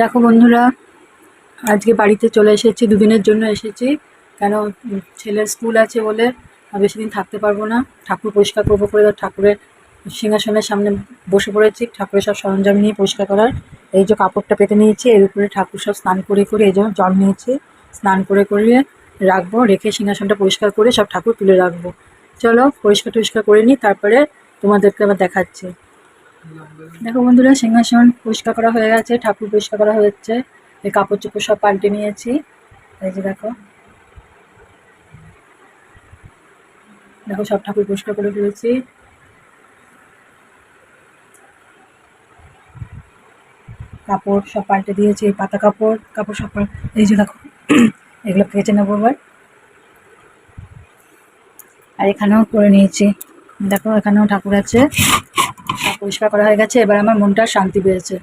দেখো বন্ধুরা, আজকে বাড়িতে চলে এসেছি, দুদিনের জন্য এসেছি। কেন, ছেলের স্কুল আছে বলে বেশি দিন থাকতে পারবো না। ঠাকুর পরিষ্কার করবো করে ঠাকুরের সিংহাসনের সামনে বসে পড়েছি। ঠাকুরের সব সরঞ্জাম নিয়ে পরিষ্কার করার। এই যে কাপড়টা পেতে নিয়েছি, এর উপরে ঠাকুর সব স্নান করে করে, এই যে জল নিয়েছি, স্নান করে করিয়ে রাখবো। রেখে সিংহাসনটা পরিষ্কার করে সব ঠাকুর তুলে রাখবো। চলো পরিষ্কার টরিষ্কার করে নিই, তারপরে তোমাদেরকে আবার দেখাচ্ছি। দেখো বন্ধুরা, সিংহাসন পরিষ্কার করা হয়ে গেছে, ঠাকুর পরিষ্কার করা হয়েছে। এই কাপড় চোপড় সব পাল্টে নিয়েছি। এই যে দেখো দেখো সব ঠাকুর পরিষ্কার করে ফেলেছি। কাপড় সব পাল্টে দিয়েছি, পাতা কাপড় কাপড় সব এই যে দেখো এগুলো কেচে নেবো এবার। আর এখানেও করে নিয়েছি, দেখো এখানেও ঠাকুর আছে, সব পরিষ্কার করা হয়ে গেছে। এবার আমার মনটা শান্তি পেয়েছে।